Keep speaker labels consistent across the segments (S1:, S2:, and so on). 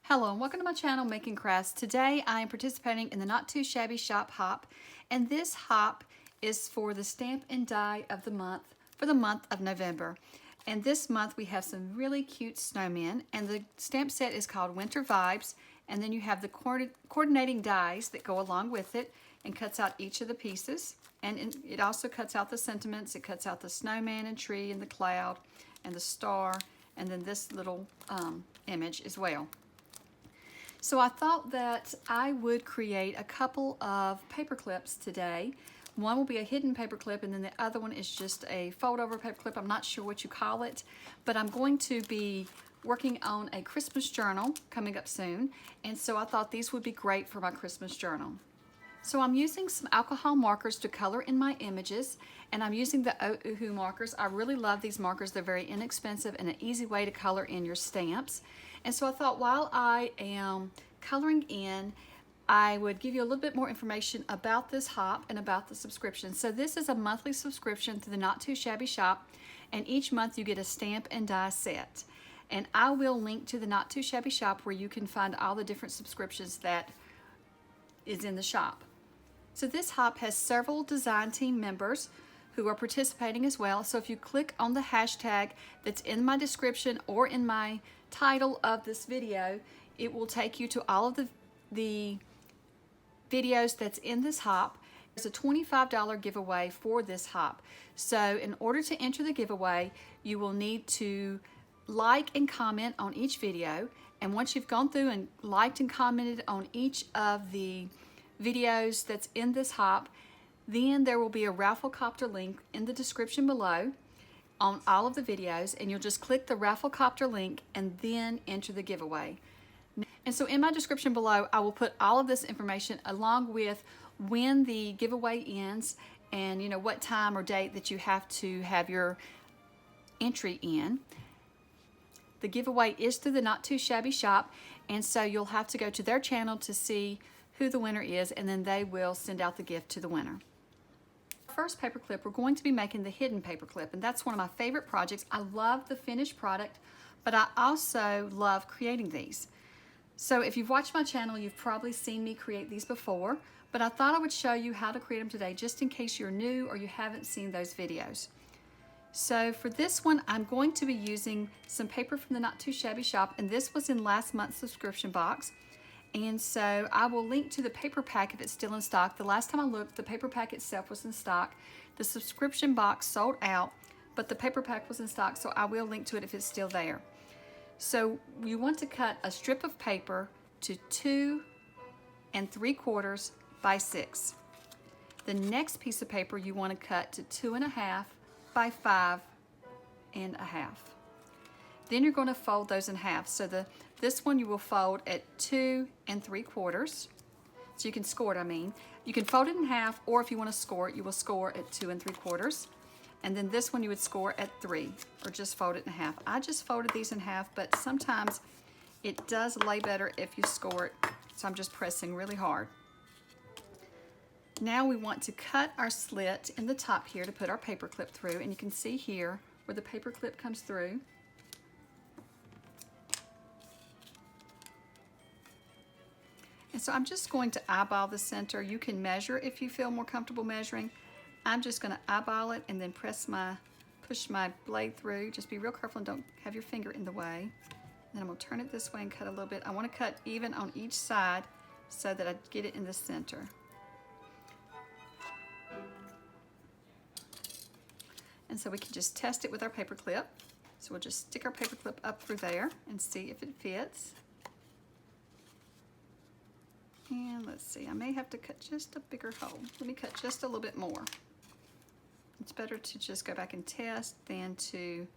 S1: Hello and welcome to my channel, Making Crafts. Today I am participating in the Not2Shabby Shop hop, and this hop is for the stamp and die of the month for the month of November. And this month we have some really cute snowmen, and the stamp set is called Winter Vibes, and then you have the coordinating dies that go along with it and cuts out each of the pieces. And it also cuts out the sentiments. It cuts out the snowman and tree and the cloud and the star, and then this little image as well. So I thought that I would create a couple of paper clips today. One will be a hidden paper clip, and then the other one is just a fold over paper clip. I'm not sure what you call it, but I'm going to be working on a Christmas journal coming up soon, and so I thought these would be great for my Christmas journal. So I'm using some alcohol markers to color in my images, and I'm using the Oohoo markers. I really love these markers. They're very inexpensive and an easy way to color in your stamps. And so I thought while I am coloring in, I would give you a little bit more information about this hop and about the subscription. So this is a monthly subscription to the Not2Shabby shop, and each month you get a stamp and die set. And I will link to the Not2Shabby shop where you can find all the different subscriptions that is in the shop. So this hop has several design team members who are participating as well. So if you click on the hashtag that's in my description or in my title of this video, it will take you to all of the videos that's in this hop. There's a $25 giveaway for this hop. So in order to enter the giveaway, you will need to like and comment on each video. And once you've gone through and liked and commented on each of the videos that's in this hop, then there will be a Rafflecopter link in the description below on all of the videos, and you'll just click the Rafflecopter link and then enter the giveaway. And so in my description below, I will put all of this information along with when the giveaway ends and what time or date that you have to have your entry in. The giveaway is through the Not2Shabby shop, and so you'll have to go to their channel to see who the winner is, and then they will send out the gift to the winner. First paper clip, we're going to be making the hidden paper clip, and that's one of my favorite projects. I love the finished product, but I also love creating these. So if you've watched my channel, you've probably seen me create these before, but I thought I would show you how to create them today just in case you're new or you haven't seen those videos. So for this one, I'm going to be using some paper from the Not2Shabby shop, and this was in last month's subscription box. And so I will link to the paper pack if it's still in stock. The last time I looked, the paper pack itself was in stock. The subscription box sold out, but the paper pack was in stock, so I will link to it if it's still there. So you want to cut a strip of paper to 2 3/4 by 6. The next piece of paper you want to cut to 2 1/2 by 5 1/2. Then you're going to fold those in half. So this one you will fold at 2 3/4. So you can score it, You can fold it in half, or if you want to score it, you will score at 2 3/4. And then this one you would score at 3, or just fold it in half. I just folded these in half, but sometimes it does lay better if you score it. So I'm just pressing really hard. Now we want to cut our slit in the top here to put our paper clip through, and you can see here where the paper clip comes through. And so I'm just going to eyeball the center. You can measure if you feel more comfortable measuring. I'm just going to eyeball it and then push my blade through. Just be real careful and don't have your finger in the way. Then I'm going to turn it this way and cut a little bit. I want to cut even on each side so that I get it in the center. And so we can just test it with our paper clip. So we'll just stick our paper clip up through there and see if it fits. And let's see, I may have to cut just a bigger hole. Let me cut just a little bit more. It's better to just go back and test than to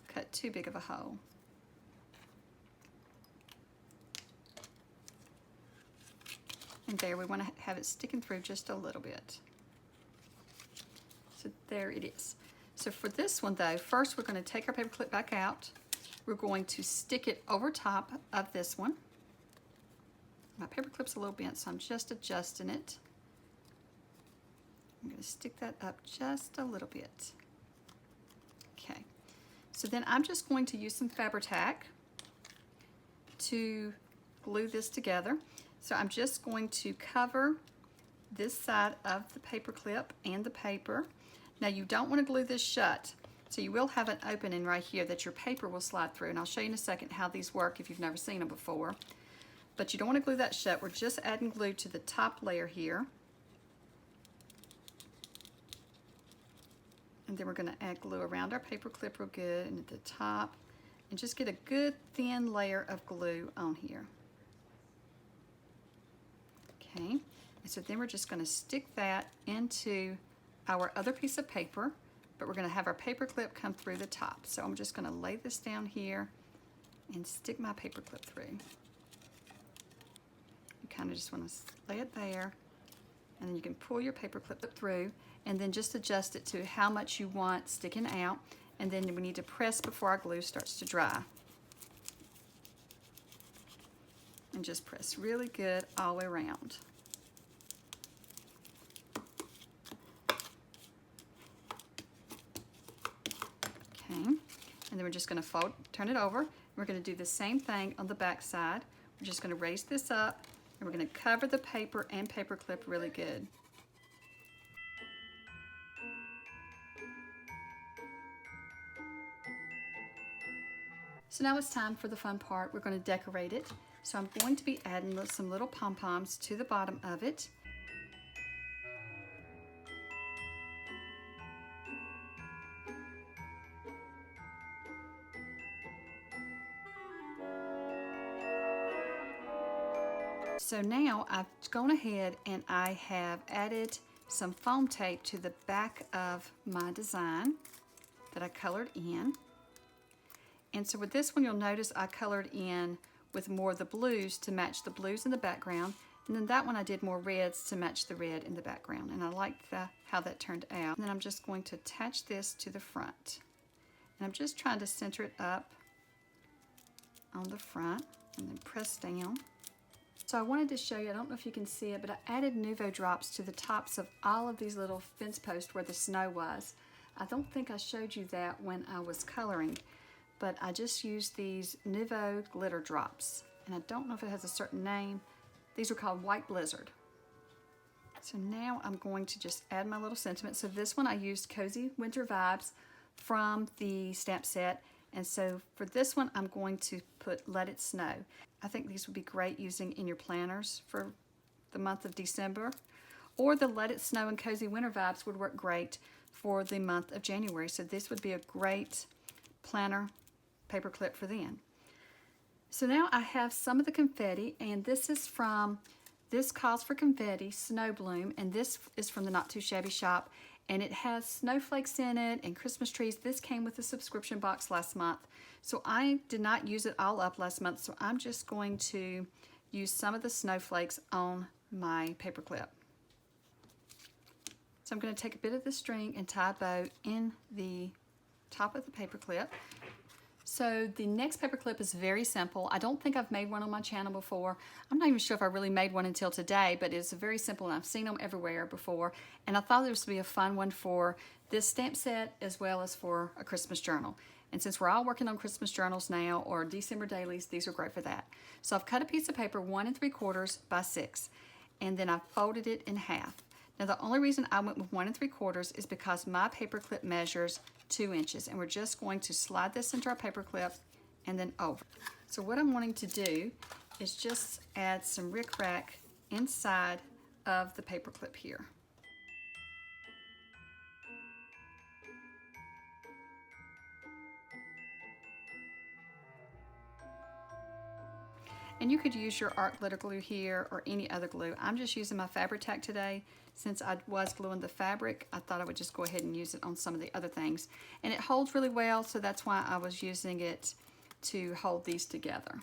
S1: cut too big of a hole. And there, we want to have it sticking through just a little bit. So there it is. So for this one though, first we're going to take our paper clip back out. We're going to stick it over top of this one. My paper clip's a little bent, so I'm just adjusting it. I'm going to stick that up just a little bit. Okay, so then I'm just going to use some Fabri-Tac to glue this together. So I'm just going to cover this side of the paper clip and the paper. Now you don't want to glue this shut, so you will have an opening right here that your paper will slide through, and I'll show you in a second how these work if you've never seen them before. But you don't want to glue that shut. We're just adding glue to the top layer here. And then we're going to add glue around our paper clip real good and at the top, and just get a good thin layer of glue on here. Okay, and so then we're just going to stick that into our other piece of paper, but we're going to have our paper clip come through the top. So I'm just going to lay this down here and stick my paper clip through. You kind of just want to lay it there, and then you can pull your paper clip through and then just adjust it to how much you want sticking out, and then we need to press before our glue starts to dry. And just press really good all the way around. Okay, and then we're just going to turn it over. We're going to do the same thing on the back side. We're just going to raise this up, and we're going to cover the paper and paper clip really good. So now it's time for the fun part. We're going to decorate it. So I'm going to be adding some little pom-poms to the bottom of it. So now I've gone ahead and I have added some foam tape to the back of my design that I colored in. And so with this one, you'll notice I colored in with more of the blues to match the blues in the background. And then that one I did more reds to match the red in the background. And I liked how that turned out. And then I'm just going to attach this to the front. And I'm just trying to center it up on the front and then press down. So I wanted to show you, I don't know if you can see it, but I added Nuvo drops to the tops of all of these little fence posts where the snow was. I don't think I showed you that when I was coloring, but I just used these Nuvo glitter drops. And I don't know if it has a certain name. These are called White Blizzard. So now I'm going to just add my little sentiment. So this one I used Cozy Winter Vibes from the stamp set. And so for this one, I'm going to put Let It Snow. I think these would be great using in your planners for the month of December. Or the Let It Snow and Cozy Winter Vibes would work great for the month of January. So this would be a great planner paper clip for then. So now I have some of the confetti, and this is from This Calls for Confetti Snow Bloom, and this is from the Not2Shabby shop, and it has snowflakes in it and Christmas trees. This came with a subscription box last month, so I did not use it all up last month, so I'm just going to use some of the snowflakes on my paper clip. So I'm going to take a bit of the string and tie a bow in the top of the paper clip. So the next paper clip is very simple. I don't think I've made one on my channel before. I'm not even sure if I really made one until today, but it's very simple and I've seen them everywhere before. And I thought this would be a fun one for this stamp set as well as for a Christmas journal. And since we're all working on Christmas journals now or December dailies, these are great for that. So I've cut a piece of paper 1 3/4 by 6, and then I folded it in half. Now the only reason I went with 1 3/4 is because my paper clip measures 2 inches, and we're just going to slide this into our paper clip and then over. So what I'm wanting to do is just add some rickrack inside of the paper clip here. And you could use your art glitter glue here or any other glue. I'm just using my Fabri-Tac today. Since I was gluing the fabric, I thought I would just go ahead and use it on some of the other things. And it holds really well, so that's why I was using it to hold these together.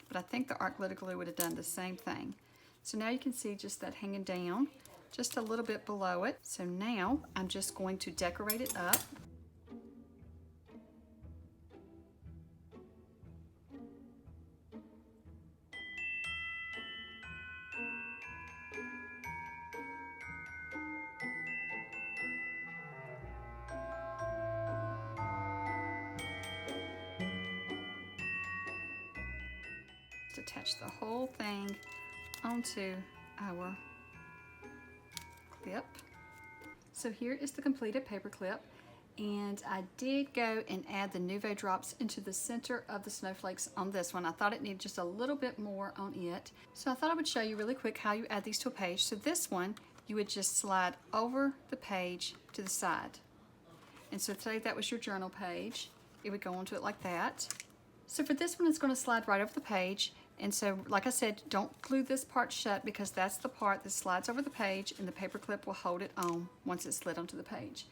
S1: But I think the art glitter glue would have done the same thing. So now you can see just that hanging down, just a little bit below it. So now I'm just going to decorate it up. attach the whole thing onto our clip. So here is the completed paper clip, and I did go and add the Nuvo drops into the center of the snowflakes on this one. I thought it needed just a little bit more on it, so I thought I would show you really quick how you add these to a page. So this one, you would just slide over the page to the side. And so today that was your journal page. It would go onto it like that. So for this one, it's going to slide right over the page. And so, like I said, don't glue this part shut because that's the part that slides over the page and the paper clip will hold it on once it's slid onto the page.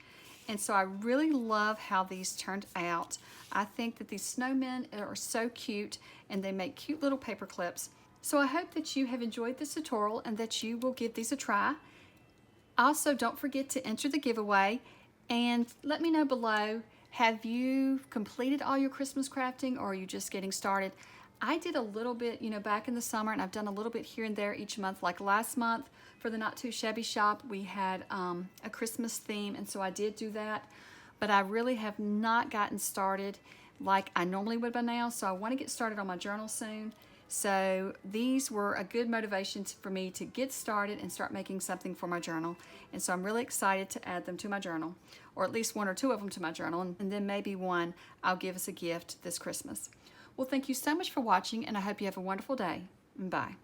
S1: And so I really love how these turned out. I think that these snowmen are so cute and they make cute little paper clips. So I hope that you have enjoyed this tutorial and that you will give these a try. Also, don't forget to enter the giveaway and let me know below, have you completed all your Christmas crafting or are you just getting started? I did a little bit, back in the summer, and I've done a little bit here and there each month. Like last month for the Not2Shabby shop, we had a Christmas theme, and so I did do that. But I really have not gotten started like I normally would by now, so I want to get started on my journal soon. So these were a good motivation for me to get started and start making something for my journal. And so I'm really excited to add them to my journal, or at least one or two of them to my journal, and then maybe one I'll give as a gift this Christmas. Well, thank you so much for watching, and I hope you have a wonderful day. Bye.